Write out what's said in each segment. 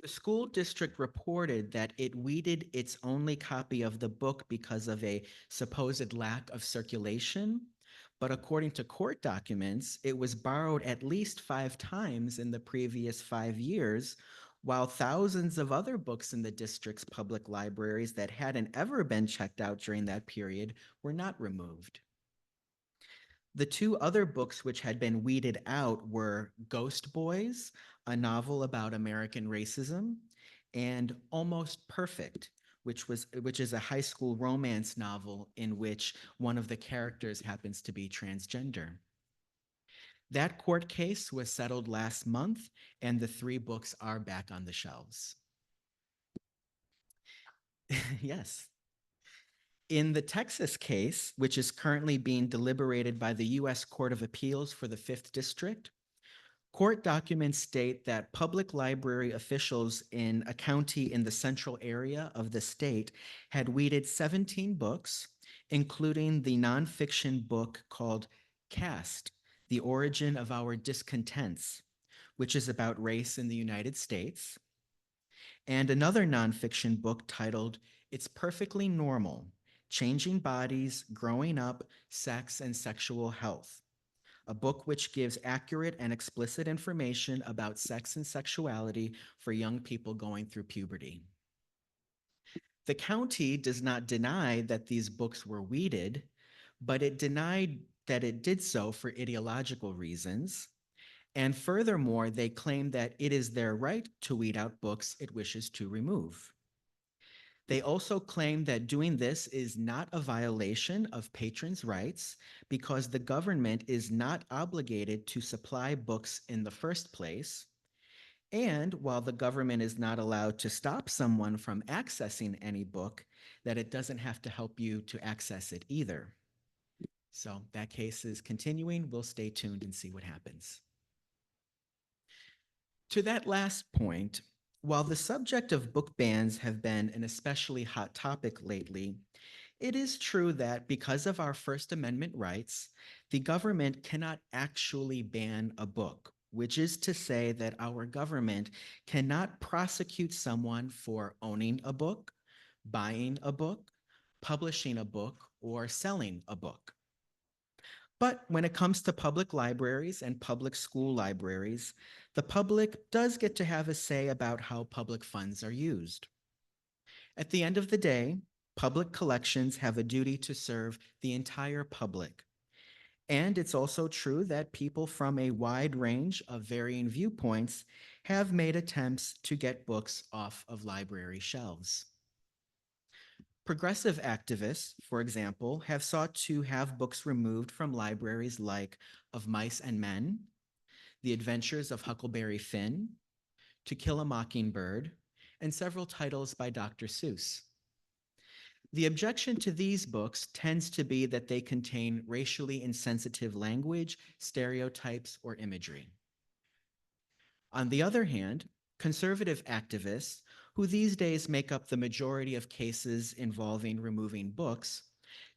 The school district reported that it weeded its only copy of the book because of a supposed lack of circulation. But according to court documents, it was borrowed at least 5 times in the previous 5 years, while thousands of other books in the district's public libraries that hadn't ever been checked out during that period were not removed. The two other books which had been weeded out were Ghost Boys, a novel about American racism, and Almost Perfect, which is a high school romance novel in which one of the characters happens to be transgender. That court case was settled last month, and the three books are back on the shelves. Yes. In the Texas case, which is currently being deliberated by the U.S. Court of Appeals for the Fifth District, court documents state that public library officials in a county in the central area of the state had weeded 17 books, including the nonfiction book called Caste, The Origin of Our Discontents, which is about race in the United States, and another nonfiction book titled It's Perfectly Normal, Changing Bodies, Growing Up, Sex, and Sexual Health, a book which gives accurate and explicit information about sex and sexuality for young people going through puberty. The county does not deny that these books were weeded, but it denied that it did so for ideological reasons. And furthermore, they claim that it is their right to weed out books it wishes to remove. They also claim that doing this is not a violation of patrons' rights because the government is not obligated to supply books in the first place. And while the government is not allowed to stop someone from accessing any book, that it doesn't have to help you to access it either. So that case is continuing. We'll stay tuned and see what happens. To that last point, while the subject of book bans have been an especially hot topic lately, it is true that because of our First Amendment rights, the government cannot actually ban a book, which is to say that our government cannot prosecute someone for owning a book, buying a book, publishing a book, or selling a book. But when it comes to public libraries and public school libraries, the public does get to have a say about how public funds are used. At the end of the day, public collections have a duty to serve the entire public. And it's also true that people from a wide range of varying viewpoints have made attempts to get books off of library shelves. Progressive activists, for example, have sought to have books removed from libraries like Of Mice and Men, The Adventures of Huckleberry Finn, To Kill a Mockingbird, and several titles by Dr. Seuss. The objection to these books tends to be that they contain racially insensitive language, stereotypes, or imagery. On the other hand, conservative activists, who these days make up the majority of cases involving removing books,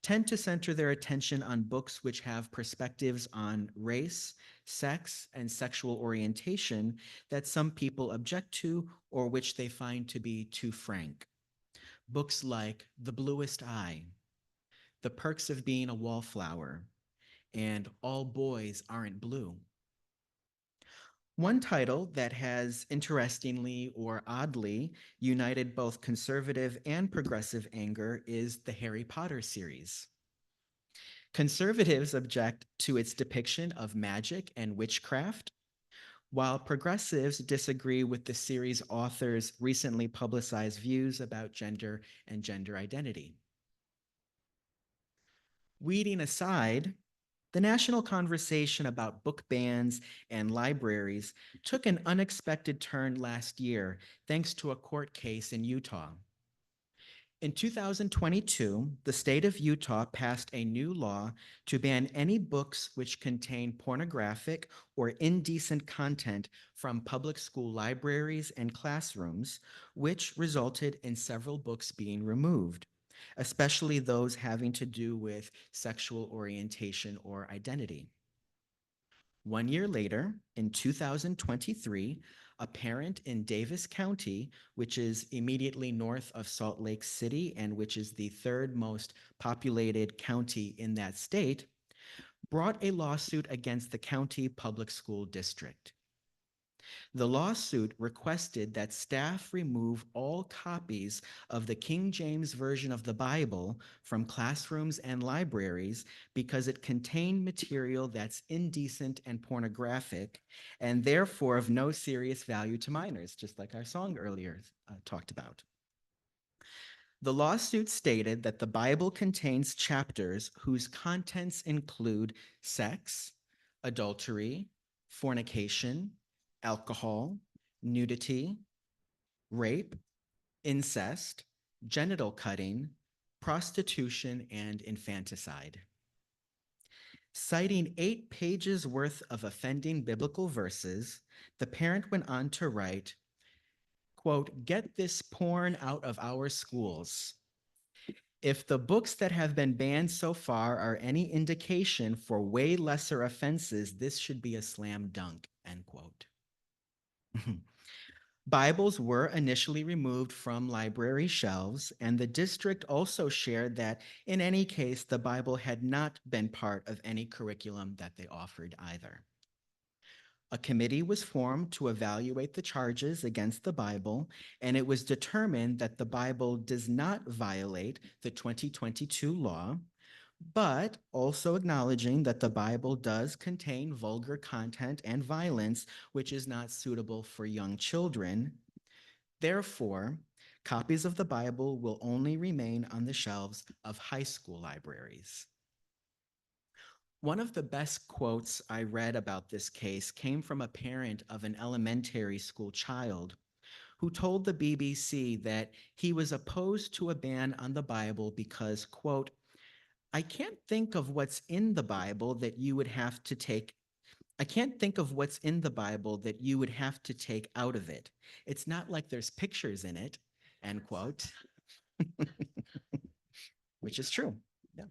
tend to center their attention on books which have perspectives on race, sex, and sexual orientation that some people object to or which they find to be too frank. Books like The Bluest Eye, The Perks of Being a Wallflower, and All Boys Aren't Blue. One title that has interestingly or oddly united both conservative and progressive anger is the Harry Potter series. Conservatives object to its depiction of magic and witchcraft, while progressives disagree with the series author's recently publicized views about gender and gender identity. Weeding aside, the national conversation about book bans and libraries took an unexpected turn last year thanks to a court case in Utah. In 2022, the state of Utah passed a new law to ban any books which contain pornographic or indecent content from public school libraries and classrooms, which resulted in several books being removed, especially those having to do with sexual orientation or identity. 1 year later, in 2023, a parent in Davis County, which is immediately north of Salt Lake City and which is the third most populated county in that state, brought a lawsuit against the county public school district. The lawsuit requested that staff remove all copies of the King James Version of the Bible from classrooms and libraries because it contained material that's indecent and pornographic and therefore of no serious value to minors, just like our song earlier talked about. The lawsuit stated that the Bible contains chapters whose contents include sex, adultery, fornication, alcohol, nudity, rape, incest, genital cutting, prostitution, and infanticide. Citing 8 pages worth of offending biblical verses, the parent went on to write, quote, "Get this porn out of our schools. If the books that have been banned so far are any indication for way lesser offenses, this should be a slam dunk," end quote. Bibles were initially removed from library shelves, and the district also shared that in any case, the Bible had not been part of any curriculum that they offered either. A committee was formed to evaluate the charges against the Bible, and it was determined that the Bible does not violate the 2022 law, but also acknowledging that the Bible does contain vulgar content and violence, which is not suitable for young children. Therefore, copies of the Bible will only remain on the shelves of high school libraries. One of the best quotes I read about this case came from a parent of an elementary school child who told the BBC that he was opposed to a ban on the Bible because, quote, I can't think of what's in the Bible that you would have to take out of it. It's not like there's pictures in it, end quote, which is true. Yeah.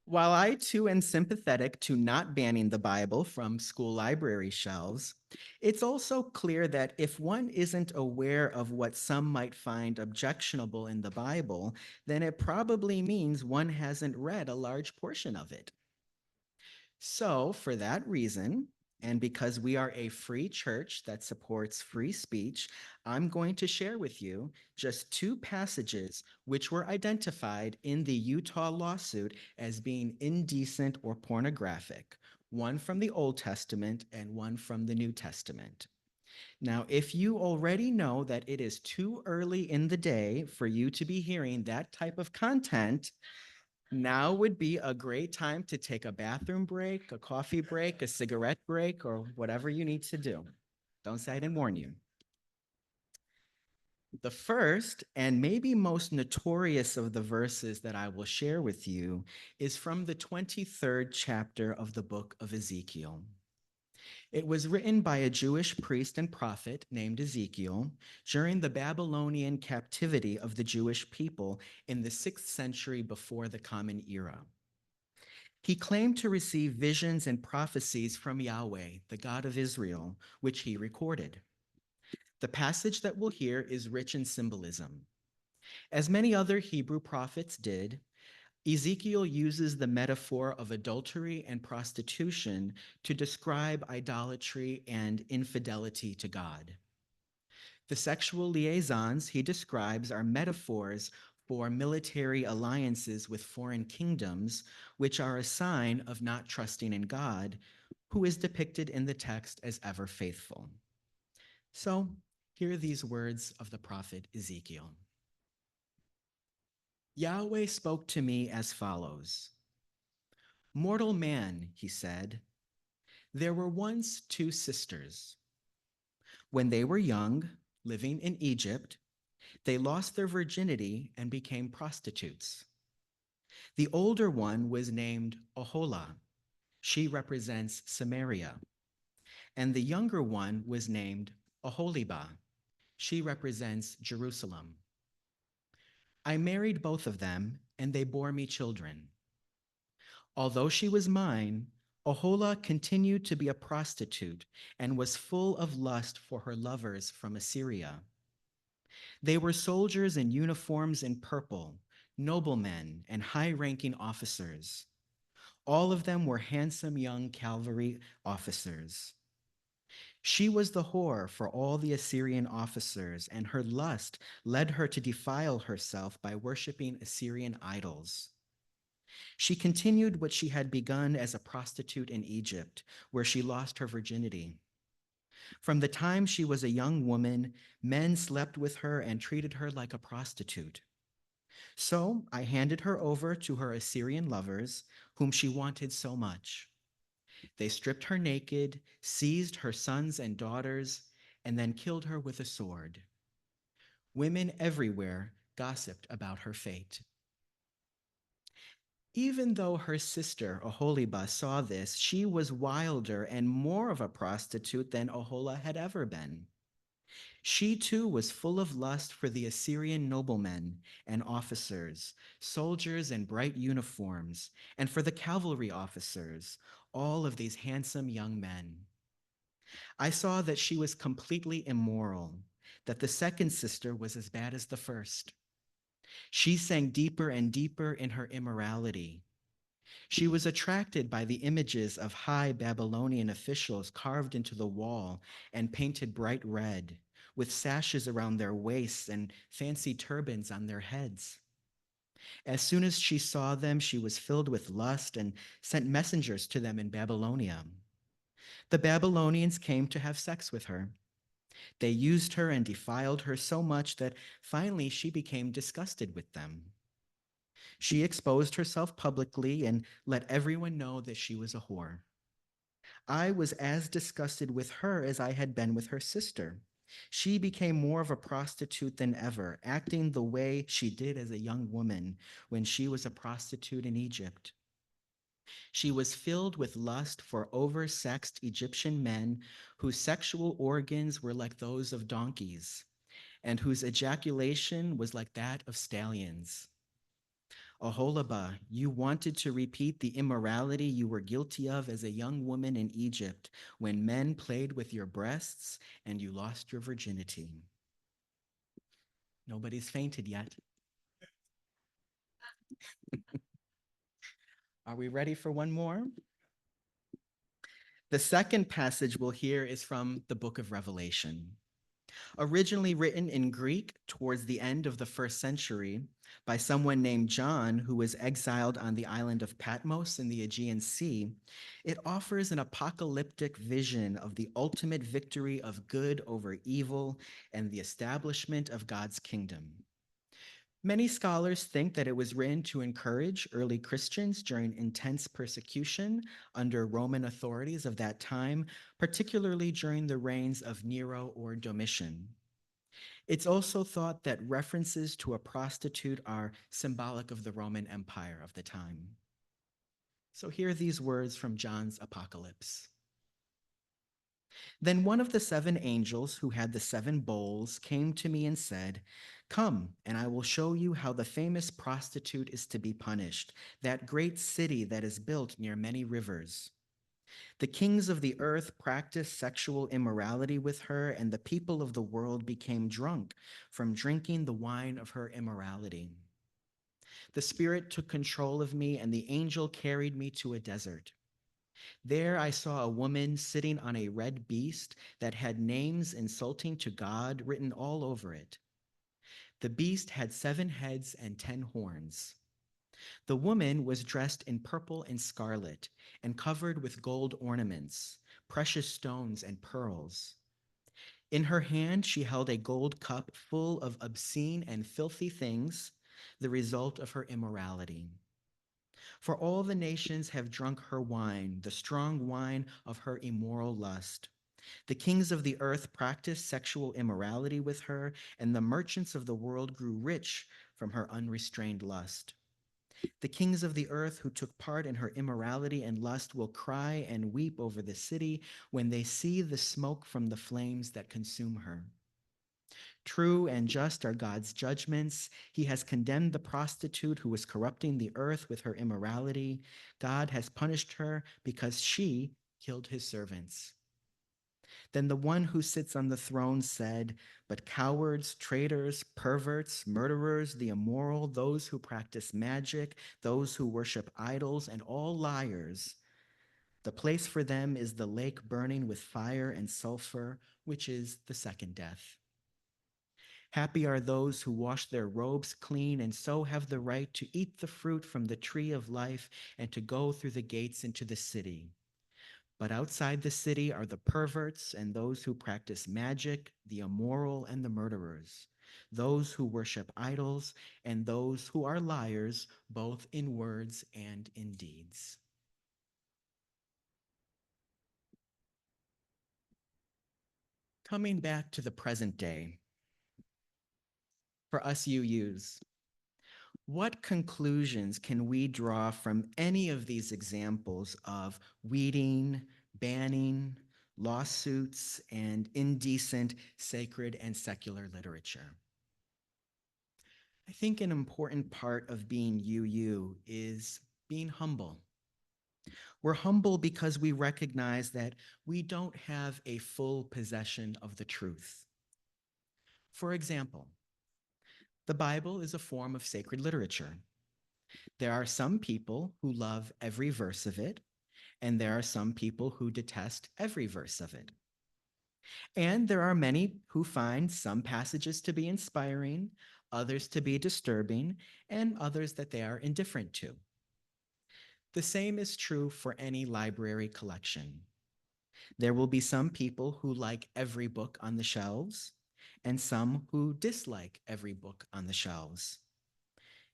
While I too am sympathetic to not banning the Bible from school library shelves, it's also clear that if one isn't aware of what some might find objectionable in the Bible, then it probably means one hasn't read a large portion of it. So, for that reason, and because we are a free church that supports free speech, I'm going to share with you just 2 passages which were identified in the Utah lawsuit as being indecent or pornographic, one from the Old Testament and one from the New Testament. Now, if you already know that it is too early in the day for you to be hearing that type of content, now would be a great time to take a bathroom break, a coffee break, a cigarette break, or whatever you need to do. Don't say I didn't warn you. The first and maybe most notorious of the verses that I will share with you is from the 23rd chapter of the book of Ezekiel. It was written by a Jewish priest and prophet named Ezekiel during the Babylonian captivity of the Jewish people in the 6th century before the Common Era. He claimed to receive visions and prophecies from Yahweh, the God of Israel, which he recorded. The passage that we'll hear is rich in symbolism. As many other Hebrew prophets did, Ezekiel uses the metaphor of adultery and prostitution to describe idolatry and infidelity to God. The sexual liaisons he describes are metaphors for military alliances with foreign kingdoms, which are a sign of not trusting in God, who is depicted in the text as ever faithful. So, hear these words of the prophet Ezekiel. Yahweh spoke to me as follows. Mortal man, he said, there were once 2 sisters. When they were young, living in Egypt, they lost their virginity and became prostitutes. The older one was named Oholah. She represents Samaria. And the younger one was named Oholibah. She represents Jerusalem. I married both of them, and they bore me children. Although she was mine, Ohola continued to be a prostitute and was full of lust for her lovers from Assyria. They were soldiers in uniforms in purple, noblemen and high-ranking officers. All of them were handsome young cavalry officers. She was the whore for all the Assyrian officers, and her lust led her to defile herself by worshiping Assyrian idols. She continued what she had begun as a prostitute in Egypt, where she lost her virginity. From the time she was a young woman, men slept with her and treated her like a prostitute. So I handed her over to her Assyrian lovers, whom she wanted so much. They stripped her naked, seized her sons and daughters, and then killed her with a sword. Women everywhere gossiped about her fate. Even though her sister, Oholiba, saw this, she was wilder and more of a prostitute than Ohola had ever been. She too was full of lust for the Assyrian noblemen and officers, soldiers in bright uniforms, and for the cavalry officers, all of these handsome young men. I saw that she was completely immoral, that the second sister was as bad as the first. She sank deeper and deeper in her immorality. She was attracted by the images of high Babylonian officials carved into the wall and painted bright red, with sashes around their waists and fancy turbans on their heads. As soon as she saw them, she was filled with lust and sent messengers to them in Babylonia. The Babylonians came to have sex with her. They used her and defiled her so much that finally she became disgusted with them. She exposed herself publicly and let everyone know that she was a whore. I was as disgusted with her as I had been with her sister. She became more of a prostitute than ever, acting the way she did as a young woman when she was a prostitute in Egypt. She was filled with lust for oversexed Egyptian men whose sexual organs were like those of donkeys and whose ejaculation was like that of stallions. Oholibah, you wanted to repeat the immorality you were guilty of as a young woman in Egypt when men played with your breasts and you lost your virginity. Nobody's fainted yet. Are we ready for one more? The second passage we'll hear is from the book of Revelation. Originally written in Greek towards the end of the first century by someone named John, who was exiled on the island of Patmos in the Aegean Sea, it offers an apocalyptic vision of the ultimate victory of good over evil and the establishment of God's kingdom. Many scholars think that it was written to encourage early Christians during intense persecution under Roman authorities of that time, particularly during the reigns of Nero or Domitian. It's also thought that references to a prostitute are symbolic of the Roman Empire of the time. So here are these words from John's Apocalypse. Then one of the seven angels who had the seven bowls came to me and said, "Come, and I will show you how the famous prostitute is to be punished, that great city that is built near many rivers. The kings of the earth practiced sexual immorality with her, and the people of the world became drunk from drinking the wine of her immorality. The Spirit took control of me, and the angel carried me to a desert. There I saw a woman sitting on a red beast that had names insulting to God written all over it. The beast had 7 heads and 10 horns. The woman was dressed in purple and scarlet and covered with gold ornaments, precious stones, and pearls. In her hand, she held a gold cup full of obscene and filthy things, the result of her immorality. For all the nations have drunk her wine, the strong wine of her immoral lust. The kings of the earth practiced sexual immorality with her, and the merchants of the world grew rich from her unrestrained lust. The kings of the earth who took part in her immorality and lust will cry and weep over the city when they see the smoke from the flames that consume her. True and just are God's judgments. He has condemned the prostitute who was corrupting the earth with her immorality. God has punished her because she killed his servants. Then the one who sits on the throne said, "But cowards, traitors, perverts, murderers, the immoral, those who practice magic, those who worship idols, and all liars, the place for them is the lake burning with fire and sulfur, which is the second death. Happy are those who wash their robes clean and so have the right to eat the fruit from the tree of life and to go through the gates into the city. But outside the city are the perverts and those who practice magic, the immoral and the murderers, those who worship idols, and those who are liars, both in words and in deeds." Coming back to the present day, for us UUs, what conclusions can we draw from any of these examples of weeding, banning, lawsuits, and indecent sacred and secular literature? I think an important part of being UU is being humble. We're humble because we recognize that we don't have a full possession of the truth. For example, the Bible is a form of sacred literature. There are some people who love every verse of it, and there are some people who detest every verse of it. And there are many who find some passages to be inspiring, others to be disturbing, and others that they are indifferent to. The same is true for any library collection. There will be some people who like every book on the shelves, and some who dislike every book on the shelves.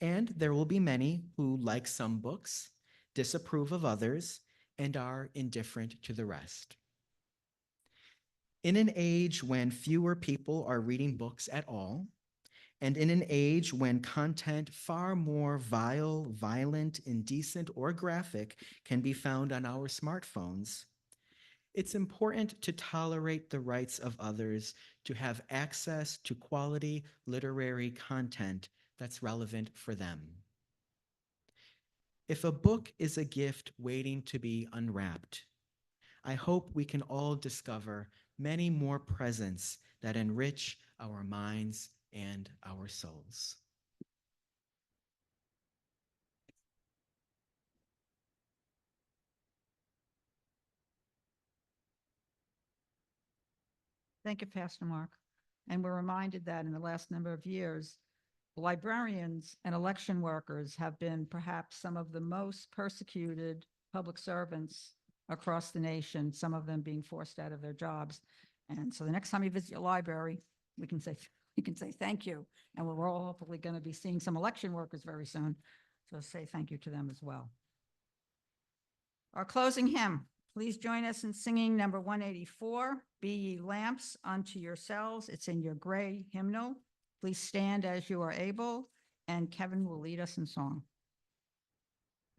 And there will be many who like some books, disapprove of others, and are indifferent to the rest. In an age when fewer people are reading books at all, and in an age when content far more vile, violent, indecent, or graphic can be found on our smartphones, it's important to tolerate the rights of others to have access to quality literary content that's relevant for them. If a book is a gift waiting to be unwrapped, I hope we can all discover many more presents that enrich our minds and our souls. Thank you, Pastor Mark. And we're reminded that in the last number of years, librarians and election workers have been perhaps some of the most persecuted public servants across the nation, some of them being forced out of their jobs. And so the next time you visit your library, we can say thank you. And we're all hopefully going to be seeing some election workers very soon. So say thank you to them as well. Our closing hymn. Please join us in singing number 184, Be Ye Lamps Unto Yourselves. It's in your gray hymnal. Please stand as you are able, and Kevin will lead us in song.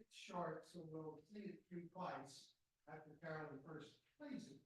It's short, so we'll sing it 3 twice after Carolyn first plays it.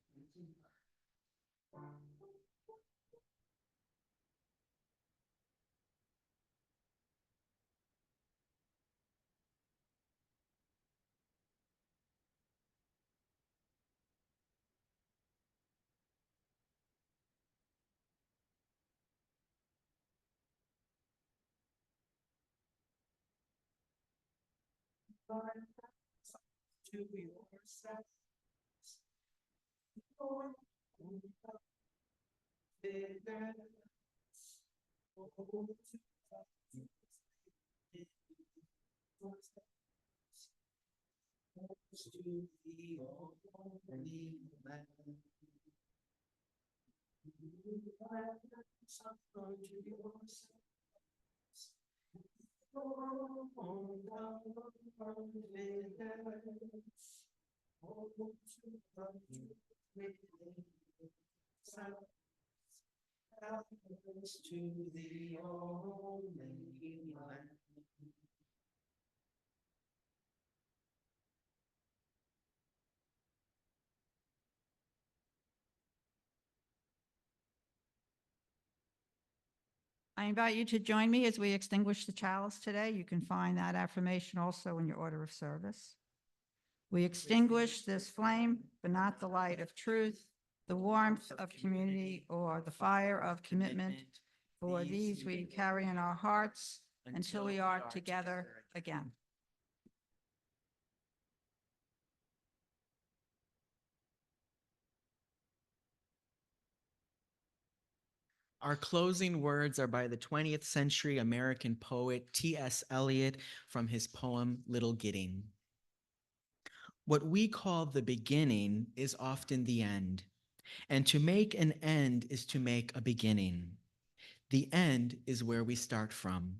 To yourself. To the only one. I invite you to join me as we extinguish the chalice today. You can find that affirmation also in your order of service. We extinguish this flame, but not the light of truth, the warmth of community, or the fire of commitment. For these we carry in our hearts until we are together again. Our closing words are by the 20th century American poet T.S. Eliot from his poem Little Gidding. What we call the beginning is often the end, and to make an end is to make a beginning. The end is where we start from.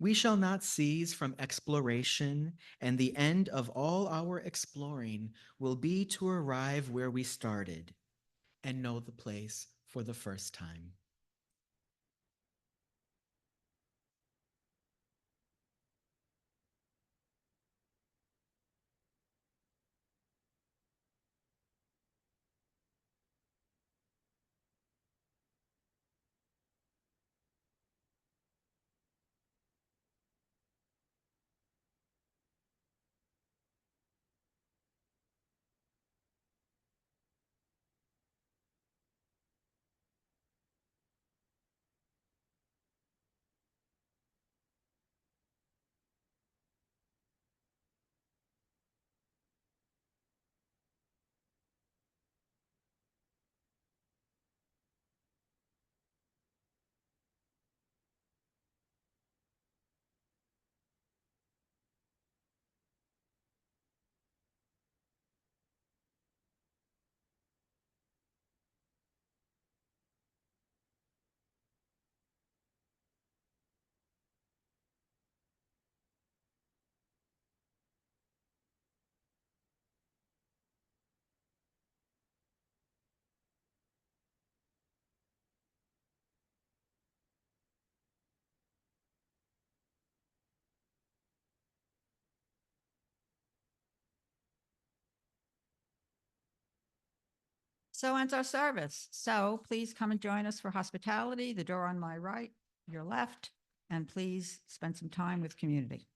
We shall not cease from exploration, and the end of all our exploring will be to arrive where we started and know the place for the first time. So ends our service. So please come and join us for hospitality, the door on my right, your left, and please spend some time with community.